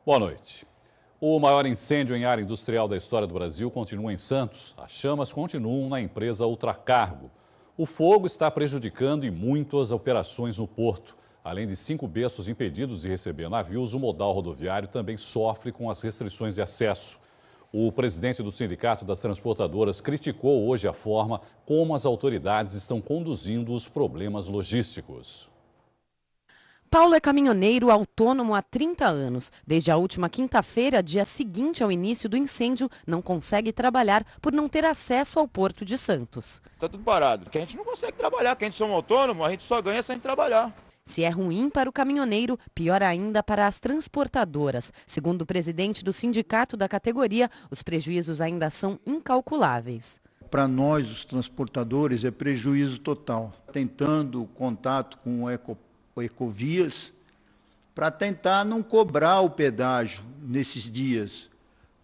Boa noite. O maior incêndio em área industrial da história do Brasil continua em Santos. As chamas continuam na empresa Ultracargo. O fogo está prejudicando e muito as operações no porto. Além de 5 berços impedidos de receber navios, o modal rodoviário também sofre com as restrições de acesso. O presidente do Sindicato das Transportadoras criticou hoje a forma como as autoridades estão conduzindo os problemas logísticos. Paulo é caminhoneiro autônomo há 30 anos. Desde a última quinta-feira, dia seguinte ao início do incêndio, não consegue trabalhar por não ter acesso ao Porto de Santos. Está tudo parado, porque a gente não consegue trabalhar, porque a gente somos autônomos, a gente só ganha sem trabalhar. Se é ruim para o caminhoneiro, pior ainda para as transportadoras. Segundo o presidente do sindicato da categoria, os prejuízos ainda são incalculáveis. Para nós, os transportadores, é prejuízo total. Tentando contato com o Ecovias, para tentar não cobrar o pedágio nesses dias,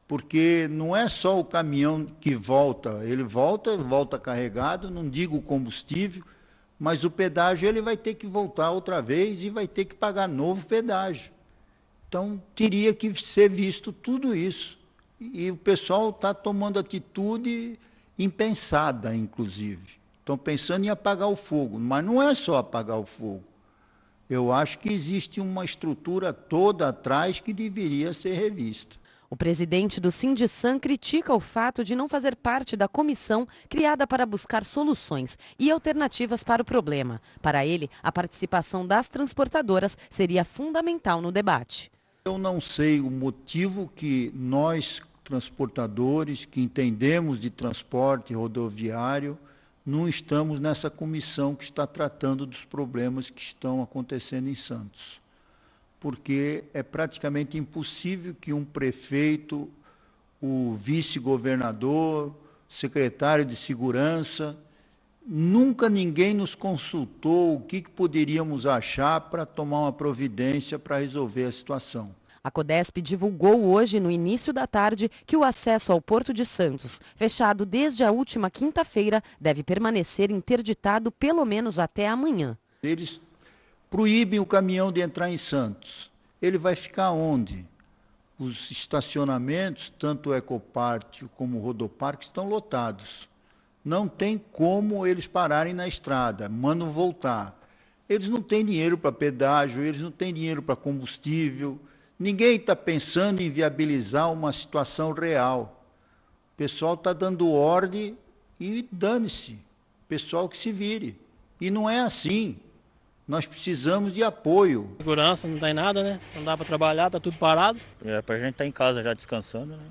porque não é só o caminhão que volta, ele volta carregado, não digo o combustível, mas o pedágio ele vai ter que voltar outra vez e vai ter que pagar novo pedágio. Então, teria que ser visto tudo isso. E o pessoal está tomando atitude impensada, inclusive. Estão pensando em apagar o fogo, mas não é só apagar o fogo. Eu acho que existe uma estrutura toda atrás que deveria ser revista. O presidente do Sindisan critica o fato de não fazer parte da comissão criada para buscar soluções e alternativas para o problema. Para ele, a participação das transportadoras seria fundamental no debate. Eu não sei o motivo que nós, transportadores, que entendemos de transporte rodoviário, não estamos nessa comissão que está tratando dos problemas que estão acontecendo em Santos. Porque é praticamente impossível que um prefeito, o vice-governador, secretário de segurança, nunca ninguém nos consultou o que poderíamos achar para tomar uma providência para resolver a situação. A Codesp divulgou hoje, no início da tarde, que o acesso ao Porto de Santos, fechado desde a última quinta-feira, deve permanecer interditado pelo menos até amanhã. Eles proíbem o caminhão de entrar em Santos. Ele vai ficar onde? Os estacionamentos, tanto o Ecopártio como o Rodoparque, estão lotados. Não tem como eles pararem na estrada, mandam voltar. Eles não têm dinheiro para pedágio, eles não têm dinheiro para combustível. Ninguém está pensando em viabilizar uma situação real. O pessoal está dando ordem e dane-se. O pessoal que se vire. E não é assim. Nós precisamos de apoio. Segurança, não tem nada, né? Não dá para trabalhar, está tudo parado. É, para a gente estar em casa já descansando, né?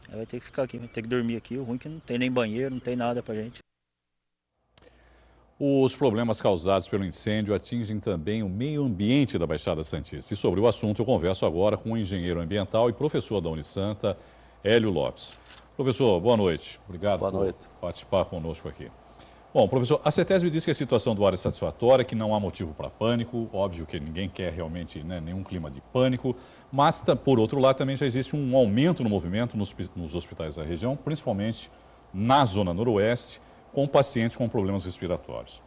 Aí vai ter que ficar aqui, vai ter que dormir aqui. O ruim é que não tem nem banheiro, não tem nada para a gente. Os problemas causados pelo incêndio atingem também o meio ambiente da Baixada Santista. E sobre o assunto eu converso agora com o engenheiro ambiental e professor da Unisanta, Hélio Lopes. Professor, boa noite. Obrigado por participar conosco aqui. Bom, professor, a CETESB diz que a situação do ar é satisfatória, que não há motivo para pânico. Óbvio que ninguém quer realmente nenhum clima de pânico. Mas, por outro lado, também já existe um aumento no movimento nos hospitais da região, principalmente na zona noroeste, com pacientes com problemas respiratórios.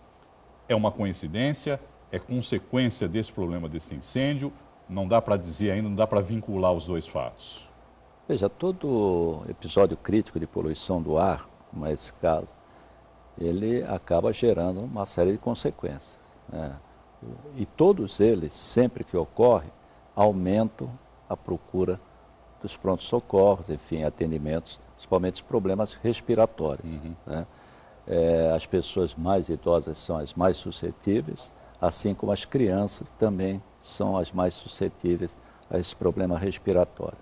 É uma coincidência? É consequência desse problema, desse incêndio? Não dá para dizer ainda, não dá para vincular os dois fatos. Veja, todo episódio crítico de poluição do ar, como é esse caso, ele acaba gerando uma série de consequências, né? E todos eles, sempre que ocorre, aumentam a procura dos prontos-socorros, enfim, atendimentos, principalmente os problemas respiratórios, né? As pessoas mais idosas são as mais suscetíveis, assim como as crianças também são as mais suscetíveis a esse problema respiratório.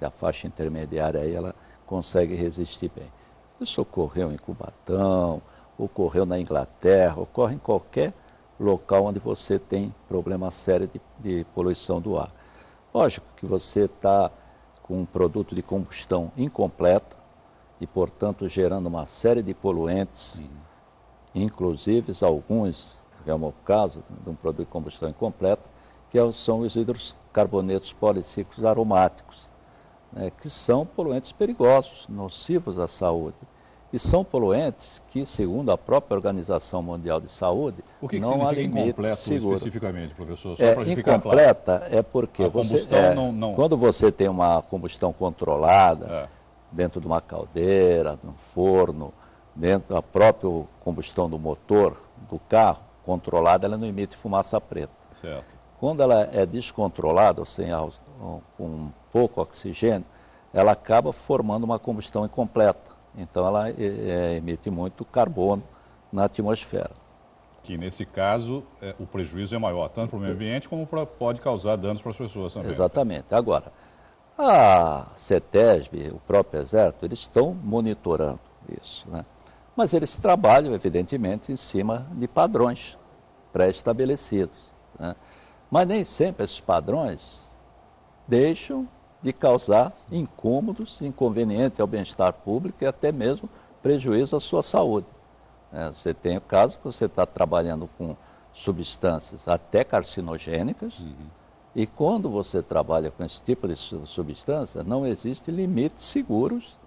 A faixa intermediária aí, ela consegue resistir bem. Isso ocorreu em Cubatão, ocorreu na Inglaterra, ocorre em qualquer local onde você tem problema sério de poluição do ar. Lógico que você está com um produto de combustão incompleto, e, portanto, gerando uma série de poluentes, inclusive alguns, que é o caso de um produto de combustão incompleta, que são os hidrocarbonetos policíclicos aromáticos, né, que são poluentes perigosos, nocivos à saúde. E são poluentes que, segundo a própria Organização Mundial de Saúde, O que não há significa limite incompleto seguro. especificamente, professor? Só para ficar claro. Incompleta é porque A combustão não... quando você tem uma combustão controlada, dentro de uma caldeira, num forno, dentro da própria combustão do motor do carro, controlada, ela não emite fumaça preta. Certo. Quando ela é descontrolada, ou com pouco oxigênio, ela acaba formando uma combustão incompleta. Então ela emite muito carbono na atmosfera. Que nesse caso o prejuízo é maior, tanto para o meio ambiente como pode causar danos para as pessoas também. Exatamente. Agora, a CETESB, o próprio Exército, eles estão monitorando isso, né? Mas eles trabalham, evidentemente, em cima de padrões pré-estabelecidos, né? Mas nem sempre esses padrões deixam de causar incômodos, inconvenientes ao bem-estar público e até mesmo prejuízo à sua saúde. Você tem o caso que você está trabalhando com substâncias até carcinogênicas, e quando você trabalha com esse tipo de substância, não existem limites seguros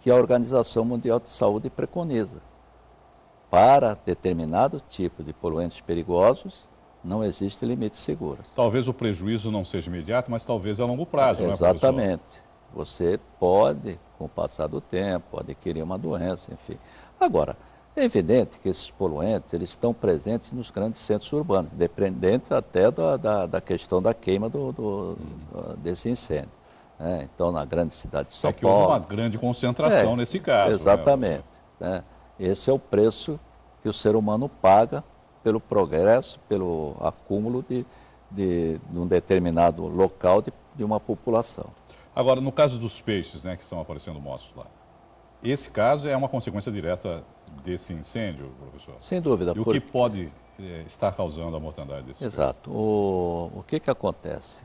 que a Organização Mundial de Saúde preconiza. Para determinado tipo de poluentes perigosos, não existe limites seguros. Talvez o prejuízo não seja imediato, mas talvez a longo prazo, não é, professor? Exatamente. Você pode, com o passar do tempo, adquirir uma doença, enfim. Agora, é evidente que esses poluentes eles estão presentes nos grandes centros urbanos, dependentes até da questão da queima desse incêndio. Então, na grande cidade de São Paulo... houve uma grande concentração nesse caso. Exatamente. Né? Esse é o preço que o ser humano paga pelo progresso, pelo acúmulo de um determinado local de uma população. Agora, no caso dos peixes, que estão aparecendo mortos lá, esse caso é uma consequência direta desse incêndio, professor? Sem dúvida. E o que pode estar causando a mortandade desse peixe? Exato. O que acontece?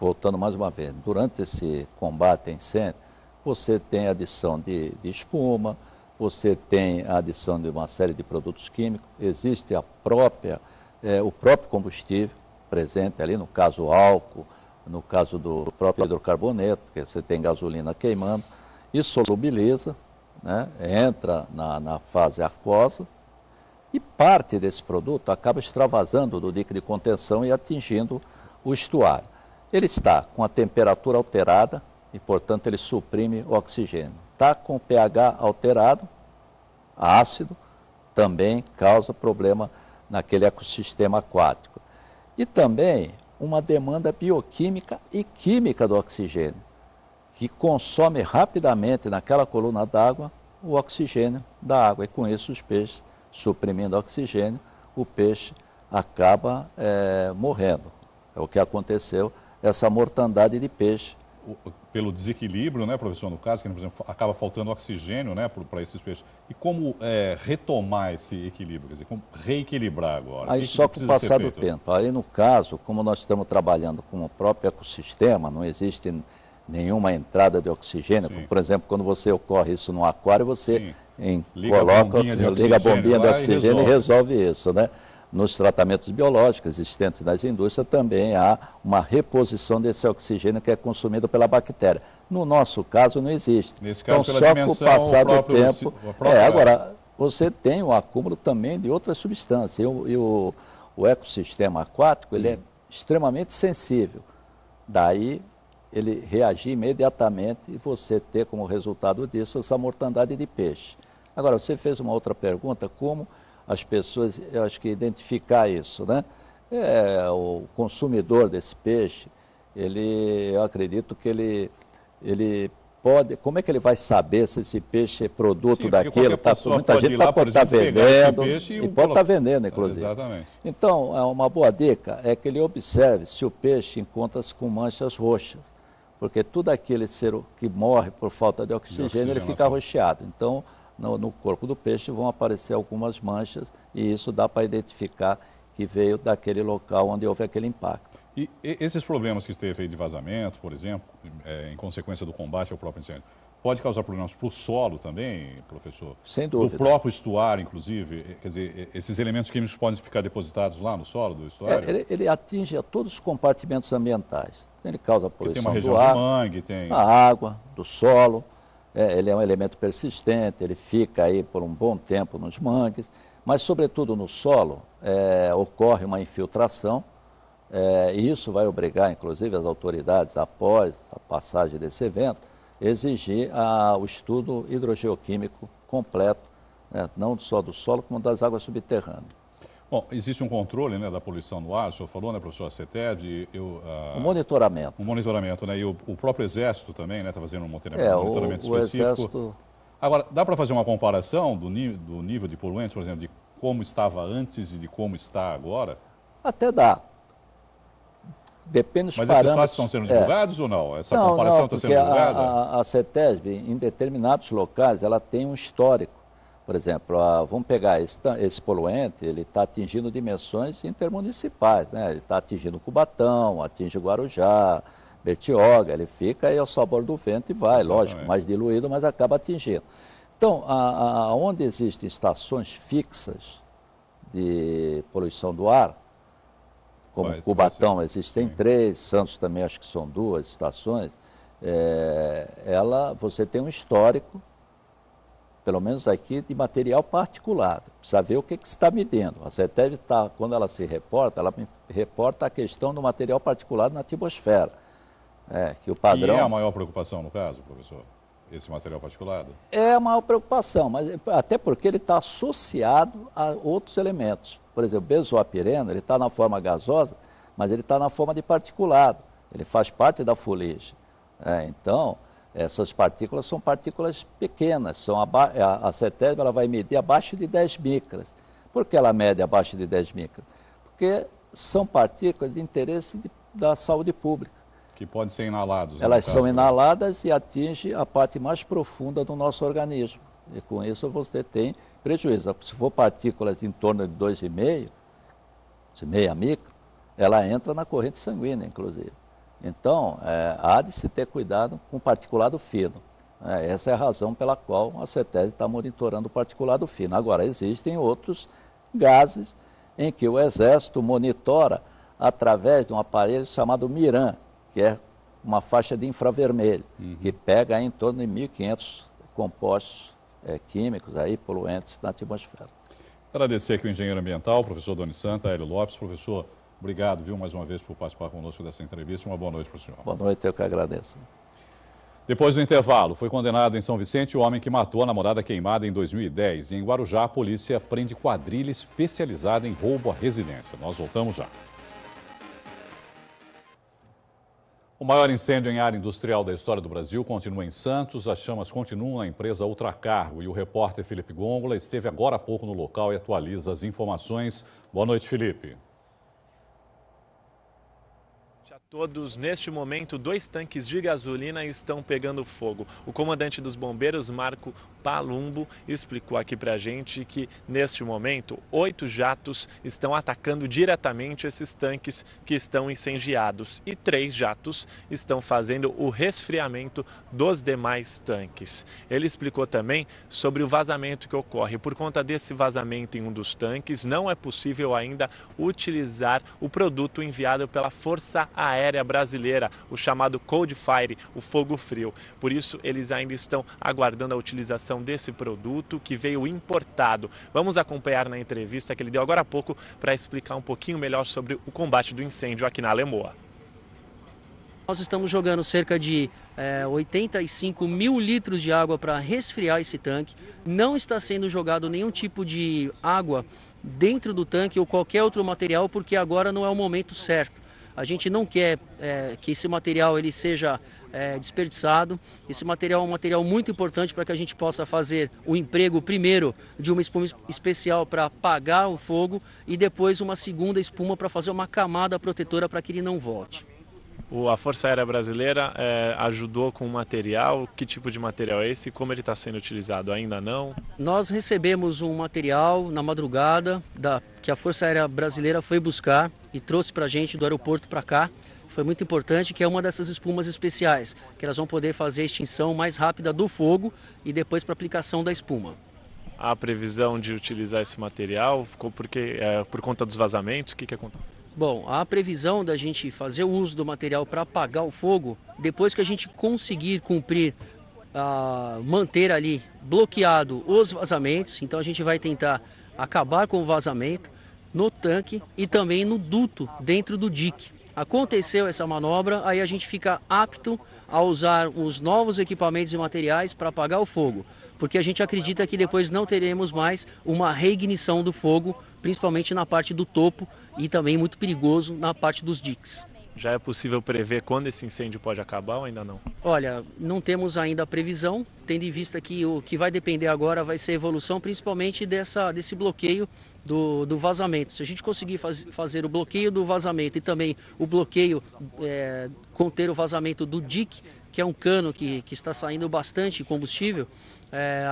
Voltando mais uma vez, durante esse combate a incêndio, você tem adição de espuma, você tem a adição de uma série de produtos químicos, existe o próprio combustível presente ali, no caso o álcool, no caso do próprio hidrocarboneto, porque você tem gasolina queimando, e solubiliza, entra na fase aquosa, e parte desse produto acaba extravasando do dique de contenção e atingindo o estuário. Ele está com a temperatura alterada e, portanto, ele suprime o oxigênio. Está com o pH alterado, ácido, também causa problema naquele ecossistema aquático. E também uma demanda bioquímica e química do oxigênio, que consome rapidamente naquela coluna d'água o oxigênio da água. E com isso os peixes, suprimindo o oxigênio, o peixe acaba morrendo. É o que aconteceu, essa mortandade de peixe. Pelo desequilíbrio, professor, no caso, que, por exemplo, acaba faltando oxigênio para esses peixes. E como retomar esse equilíbrio? Quer dizer, como reequilibrar agora? Aí só com o passar do tempo. Aí, no caso, como nós estamos trabalhando com o próprio ecossistema, não existe nenhuma entrada de oxigênio. Como, por exemplo, quando você ocorre isso no aquário, você liga a bombinha de oxigênio e resolve isso, Nos tratamentos biológicos existentes nas indústrias também há uma reposição desse oxigênio que é consumido pela bactéria. No nosso caso não existe. Nesse caso, então só com o passar do tempo... Agora, você tem o acúmulo também de outras substâncias. E o ecossistema aquático ele é extremamente sensível. Daí ele reagir imediatamente e você ter como resultado disso essa mortandade de peixe. Agora, você fez uma outra pergunta, como as pessoas, eu acho que identificar isso, o consumidor desse peixe, eu acredito que ele pode, como é que ele vai saber se esse peixe é produto daquilo? Muita gente pode estar vendendo, e pode estar vendendo, inclusive. Exatamente. Então, uma boa dica é que ele observe se o peixe encontra-se com manchas roxas, porque tudo aquele ser que morre por falta de oxigênio, ele fica roxeado. Então, no corpo do peixe vão aparecer algumas manchas e isso dá para identificar que veio daquele local onde houve aquele impacto. E esses problemas que teve aí de vazamento, por exemplo, em consequência do combate ao próprio incêndio, pode causar problemas para o solo também, professor? Sem dúvida. Do próprio estuário, inclusive? Quer dizer, esses elementos químicos podem ficar depositados lá no solo do estuário? Ele atinge a todos os compartimentos ambientais. Ele causa poluição do ar, de mangue, da água, do solo. Ele é um elemento persistente, ele fica aí por um bom tempo nos mangues, mas sobretudo no solo ocorre uma infiltração, e isso vai obrigar inclusive as autoridades, após a passagem desse evento, exigir o estudo hidrogeoquímico completo, não só do solo, como das águas subterrâneas. Bom, existe um controle, né, da poluição no ar, o senhor falou, né, professor, a CETED? O monitoramento. O monitoramento, né? E o próprio Exército também, né, está fazendo um monitoramento o específico. Exército... Agora, dá para fazer uma comparação do nível de poluentes, por exemplo, de como estava antes e de como está agora? Até dá. Depende dos parâmetros. Mas esses fatos estão sendo divulgados ou não? Essa comparação está sendo divulgada? A CETESB, em determinados locais, ela tem um histórico. Por exemplo, vamos pegar esse poluente, ele está atingindo dimensões intermunicipais, né? Ele está atingindo Cubatão, atinge Guarujá, Bertioga, ele fica aí ao sabor do vento e vai, exatamente, lógico, mais diluído, mas acaba atingindo. Então, onde existem estações fixas de poluição do ar, como Cubatão existem 3, Santos também acho que são 2 estações, você tem um histórico, pelo menos aqui, de material particulado. Precisa ver o que se está medindo. A CETESB, quando ela se reporta, ela reporta a questão do material particulado na atmosfera. Que o padrão... E é a maior preocupação, no caso, professor? Esse material particulado? É a maior preocupação, mas até porque ele está associado a outros elementos. Por exemplo, o benzoapireno, ele está na forma gasosa, mas ele está na forma de particulado. Ele faz parte da fuligem. Então... essas partículas são partículas pequenas, a CETESB ela vai medir abaixo de 10 micras. Por que ela mede abaixo de 10 micras? Porque são partículas de interesse da saúde pública. Que podem ser inalados. Elas são inaladas e atingem a parte mais profunda do nosso organismo. E com isso você tem prejuízo. Se for partículas em torno de 2,5, de meia micra, ela entra na corrente sanguínea, inclusive. Então, há de se ter cuidado com o particulado fino. Essa é a razão pela qual a CETESB está monitorando o particulado fino. Agora, existem outros gases em que o Exército monitora através de um aparelho chamado MIRAM, que é uma faixa de infravermelho, que pega em torno de 1.500 compostos químicos, poluentes na atmosfera. Agradecer aqui o engenheiro ambiental, professor Doni Santa, Hélio Lopes. Professor, obrigado, mais uma vez, por participar conosco dessa entrevista. Uma boa noite para o senhor. Boa noite, eu que agradeço. Depois do intervalo, foi condenado em São Vicente o homem que matou a namorada queimada em 2010. E em Guarujá, a polícia prende quadrilha especializada em roubo à residência. Nós voltamos já. O maior incêndio em área industrial da história do Brasil continua em Santos. As chamas continuam na empresa Ultracargo. E o repórter Felipe Gongola esteve agora há pouco no local e atualiza as informações. Boa noite, Felipe. Todos, neste momento, 2 tanques de gasolina estão pegando fogo. O comandante dos bombeiros, Marco Palumbo, explicou aqui pra gente que, neste momento, 8 jatos estão atacando diretamente esses tanques que estão incendiados e 3 jatos estão fazendo o resfriamento dos demais tanques. Ele explicou também sobre o vazamento que ocorre. Por conta desse vazamento em um dos tanques, não é possível ainda utilizar o produto enviado pela Força Aérea Brasileira, o chamado Cold Fire, o fogo frio. Por isso, eles ainda estão aguardando a utilização desse produto que veio importado. Vamos acompanhar na entrevista que ele deu agora há pouco para explicar um pouquinho melhor sobre o combate do incêndio aqui na Alemoa. Nós estamos jogando cerca de 85 mil litros de água para resfriar esse tanque. Não está sendo jogado nenhum tipo de água dentro do tanque ou qualquer outro material, porque agora não é o momento certo. A gente não quer que esse material ele seja desperdiçado. Esse material é um material muito importante para que a gente possa fazer o emprego primeiro de uma espuma especial para apagar o fogo e depois uma segunda espuma para fazer uma camada protetora para que ele não volte. A Força Aérea Brasileira ajudou com material. Que tipo de material é esse? Como ele está sendo utilizado? Ainda não? Nós recebemos um material na madrugada que a Força Aérea Brasileira foi buscar e trouxe para a gente do aeroporto para cá. Foi muito importante, que é uma dessas espumas especiais, que elas vão poder fazer a extinção mais rápida do fogo e depois para aplicação da espuma. Há previsão de utilizar esse material porque, por conta dos vazamentos? O que acontece? Bom, há previsão da gente fazer o uso do material para apagar o fogo depois que a gente conseguir cumprir manter ali bloqueado os vazamentos, então a gente vai tentar acabar com o vazamento no tanque e também no duto dentro do dique. Aconteceu essa manobra, aí a gente fica apto a usar os novos equipamentos e materiais para apagar o fogo, porque a gente acredita que depois não teremos mais uma reignição do fogo, principalmente na parte do topo e também muito perigoso na parte dos diques. Já é possível prever quando esse incêndio pode acabar ou ainda não? Olha, não temos ainda a previsão, tendo em vista que o que vai depender agora vai ser a evolução, principalmente desse bloqueio do vazamento. Se a gente conseguir fazer o bloqueio do vazamento e também o bloqueio, conter o vazamento do dique, que é um cano que está saindo bastante combustível,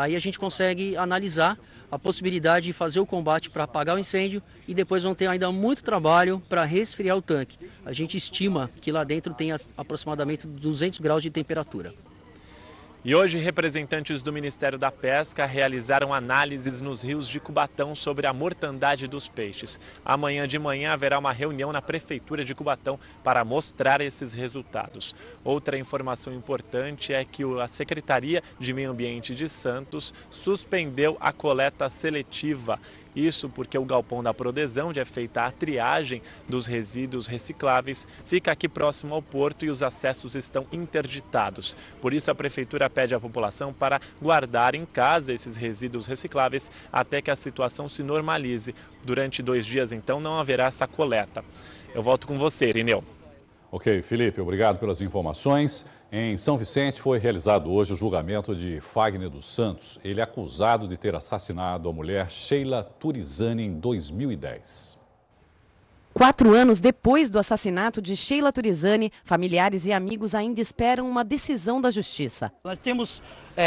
aí a gente consegue analisar a possibilidade de fazer o combate para apagar o incêndio e depois vão ter ainda muito trabalho para resfriar o tanque. A gente estima que lá dentro tem aproximadamente 200 graus de temperatura. E hoje, representantes do Ministério da Pesca realizaram análises nos rios de Cubatão sobre a mortandade dos peixes. Amanhã de manhã haverá uma reunião na Prefeitura de Cubatão para mostrar esses resultados. Outra informação importante é que a Secretaria de Meio Ambiente de Santos suspendeu a coleta seletiva. Isso porque o galpão da Prodesão, onde é feita a triagem dos resíduos recicláveis, fica aqui próximo ao porto e os acessos estão interditados. Por isso, a Prefeitura pede à população para guardar em casa esses resíduos recicláveis até que a situação se normalize. Durante 2 dias, então, não haverá essa coleta. Eu volto com você, Irineu. Ok, Felipe, obrigado pelas informações. Em São Vicente foi realizado hoje o julgamento de Fagner dos Santos. Ele é acusado de ter assassinado a mulher Sheila Turizani em 2010. 4 anos depois do assassinato de Sheila Turizani, familiares e amigos ainda esperam uma decisão da Justiça. Nós temos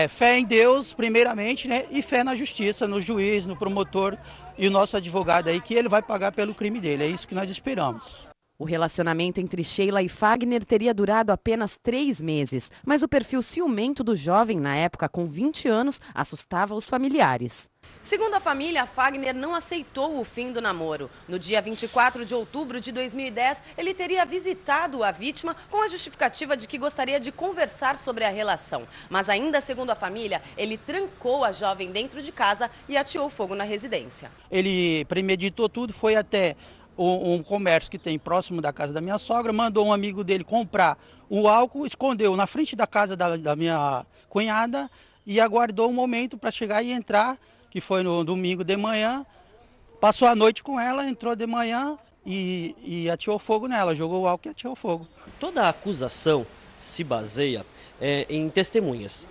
fé em Deus, primeiramente, né, e fé na Justiça, no juiz, no promotor e o nosso advogado aí, que ele vai pagar pelo crime dele. É isso que nós esperamos. O relacionamento entre Sheila e Fagner teria durado apenas 3 meses, mas o perfil ciumento do jovem, na época com 20 anos, assustava os familiares. Segundo a família, Fagner não aceitou o fim do namoro. No dia 24 de outubro de 2010, ele teria visitado a vítima com a justificativa de que gostaria de conversar sobre a relação. Mas ainda segundo a família, ele trancou a jovem dentro de casa e ateou fogo na residência. Ele premeditou tudo, foi até um comércio que tem próximo da casa da minha sogra, mandou um amigo dele comprar o álcool, escondeu na frente da casa da minha cunhada e aguardou um momento para chegar e entrar, que foi no domingo de manhã, passou a noite com ela, entrou de manhã e ateou fogo nela, jogou o álcool e ateou fogo. Toda a acusação se baseia em testemunhas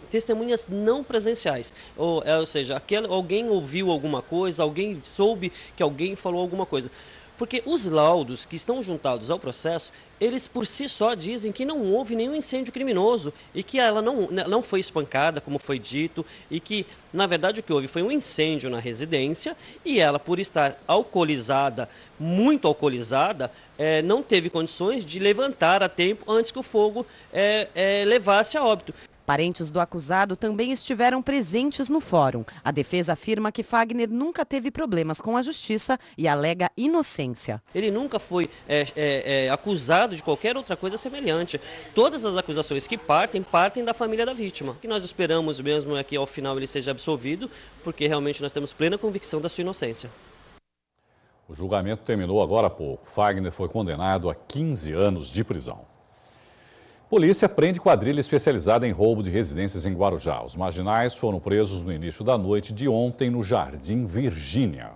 não presenciais, ou seja, alguém ouviu alguma coisa, alguém soube que alguém falou alguma coisa. Porque os laudos que estão juntados ao processo, eles por si só dizem que não houve nenhum incêndio criminoso e que ela não foi espancada, como foi dito, e que, na verdade, o que houve foi um incêndio na residência e ela, por estar alcoolizada, muito alcoolizada, não teve condições de levantar a tempo antes que o fogo levasse a óbito. Parentes do acusado também estiveram presentes no fórum. A defesa afirma que Fagner nunca teve problemas com a justiça e alega inocência. Ele nunca foi acusado de qualquer outra coisa semelhante. Todas as acusações que partem da família da vítima. O que nós esperamos mesmo é que ao final ele seja absolvido, porque realmente nós temos plena convicção da sua inocência. O julgamento terminou agora há pouco. Fagner foi condenado a 15 anos de prisão. Polícia prende quadrilha especializada em roubo de residências em Guarujá. Os marginais foram presos no início da noite de ontem no Jardim Virgínia.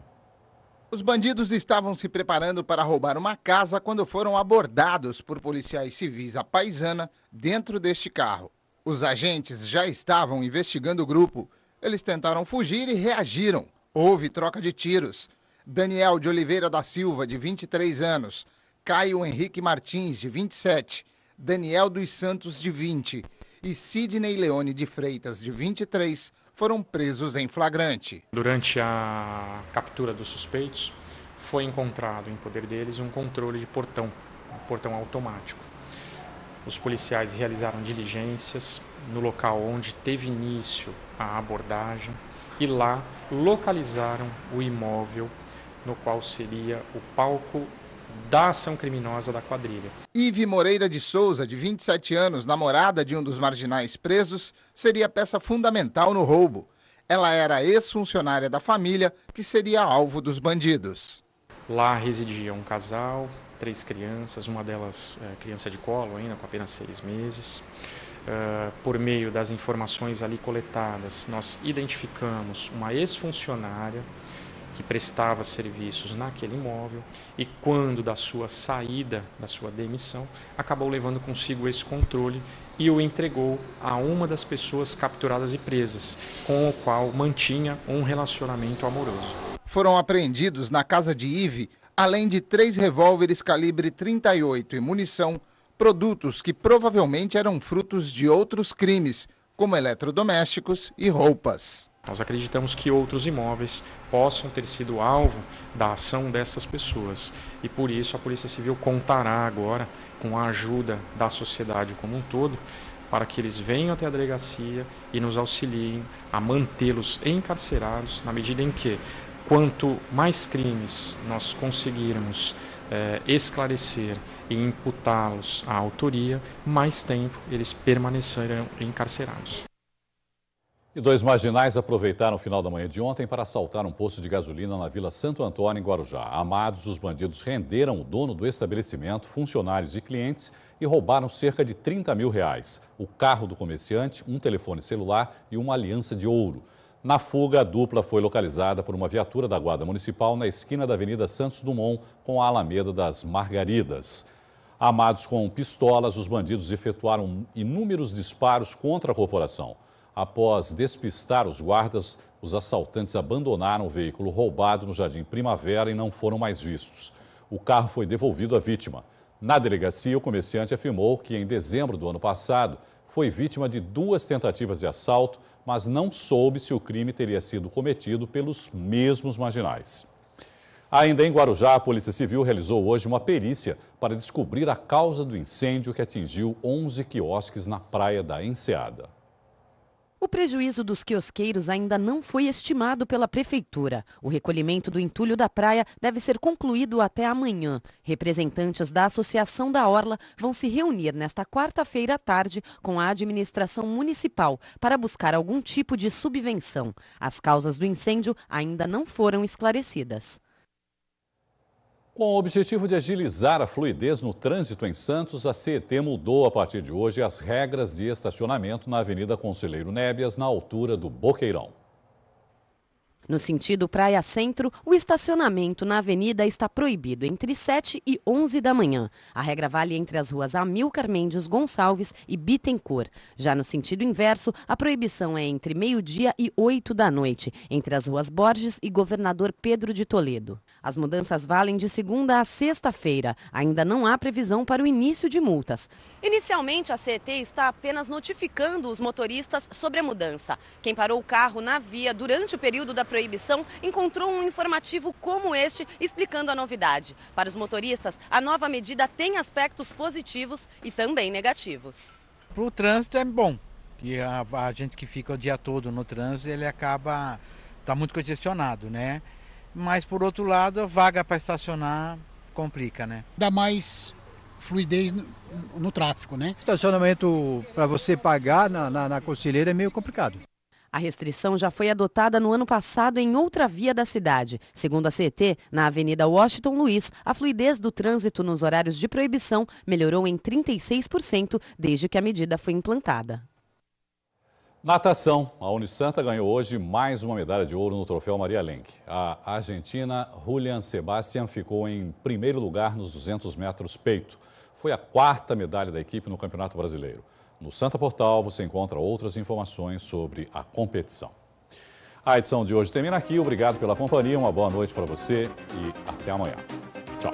Os bandidos estavam se preparando para roubar uma casa quando foram abordados por policiais civis à paisana dentro deste carro. Os agentes já estavam investigando o grupo. Eles tentaram fugir e reagiram. Houve troca de tiros. Daniel de Oliveira da Silva, de 23 anos. Caio Henrique Martins, de 27. Daniel dos Santos, de 20, e Sidney Leone de Freitas, de 23, foram presos em flagrante. Durante a captura dos suspeitos, foi encontrado em poder deles um controle de portão, um portão automático. Os policiais realizaram diligências no local onde teve início a abordagem e lá localizaram o imóvel no qual seria o palco da ação criminosa da quadrilha. Ive Moreira de Souza, de 27 anos, namorada de um dos marginais presos, seria peça fundamental no roubo. Ela era ex-funcionária da família, que seria alvo dos bandidos. Lá residia um casal, 3 crianças, uma delas criança de colo ainda, com apenas 6 meses. Por meio das informações ali coletadas, nós identificamos uma ex-funcionária que prestava serviços naquele imóvel e quando da sua saída, da sua demissão, acabou levando consigo esse controle e o entregou a uma das pessoas capturadas e presas, com o qual mantinha um relacionamento amoroso. Foram apreendidos na casa de Ive, além de 3 revólveres calibre 38 e munição, produtos que provavelmente eram frutos de outros crimes, como eletrodomésticos e roupas. Nós acreditamos que outros imóveis possam ter sido alvo da ação destas pessoas e por isso a Polícia Civil contará agora com a ajuda da sociedade como um todo para que eles venham até a delegacia e nos auxiliem a mantê-los encarcerados na medida em que quanto mais crimes nós conseguirmos esclarecer e imputá-los à autoria, mais tempo eles permanecerão encarcerados. E 2 marginais aproveitaram o final da manhã de ontem para assaltar um posto de gasolina na Vila Santo Antônio, em Guarujá. Amados, os bandidos renderam o dono do estabelecimento, funcionários e clientes e roubaram cerca de R$30 mil. O carro do comerciante, um telefone celular e uma aliança de ouro. Na fuga, a dupla foi localizada por uma viatura da Guarda Municipal na esquina da Avenida Santos Dumont com a Alameda das Margaridas. Armados com pistolas, os bandidos efetuaram inúmeros disparos contra a corporação. Após despistar os guardas, os assaltantes abandonaram o veículo roubado no Jardim Primavera e não foram mais vistos. O carro foi devolvido à vítima. Na delegacia, o comerciante afirmou que em dezembro do ano passado foi vítima de 2 tentativas de assalto, mas não soube se o crime teria sido cometido pelos mesmos marginais. Ainda em Guarujá, a Polícia Civil realizou hoje uma perícia para descobrir a causa do incêndio que atingiu 11 quiosques na Praia da Enseada. O prejuízo dos quiosqueiros ainda não foi estimado pela Prefeitura. O recolhimento do entulho da praia deve ser concluído até amanhã. Representantes da Associação da Orla vão se reunir nesta quarta-feira à tarde com a administração municipal para buscar algum tipo de subvenção. As causas do incêndio ainda não foram esclarecidas. Com o objetivo de agilizar a fluidez no trânsito em Santos, a CET mudou a partir de hoje as regras de estacionamento na Avenida Conselheiro Nébias, na altura do Boqueirão. No sentido Praia Centro, o estacionamento na avenida está proibido entre 7 e 11 da manhã. A regra vale entre as ruas Amilcar Mendes Gonçalves e Bittencourt. Já no sentido inverso, a proibição é entre meio-dia e 8 da noite, entre as ruas Borges e Governador Pedro de Toledo. As mudanças valem de segunda a sexta-feira. Ainda não há previsão para o início de multas. Inicialmente, a CET está apenas notificando os motoristas sobre a mudança. Quem parou o carro na via durante o período da proibição encontrou um informativo como este explicando a novidade. Para os motoristas, a nova medida tem aspectos positivos e também negativos. Para o trânsito é bom, que a gente que fica o dia todo no trânsito, ele está muito congestionado, né? Mas por outro lado, a vaga para estacionar complica, né? Dá mais fluidez no tráfego, né? Estacionamento para você pagar na Conselheira é meio complicado. A restrição já foi adotada no ano passado em outra via da cidade. Segundo a CET, na Avenida Washington Luiz, a fluidez do trânsito nos horários de proibição melhorou em 36% desde que a medida foi implantada. Natação. A Unisanta ganhou hoje mais uma medalha de ouro no troféu Maria Lenk. A argentina Julian Sebastian ficou em primeiro lugar nos 200 metros peito. Foi a 4ª medalha da equipe no Campeonato Brasileiro. No Santa Portal você encontra outras informações sobre a competição. A edição de hoje termina aqui. Obrigado pela companhia, uma boa noite para você e até amanhã. Tchau.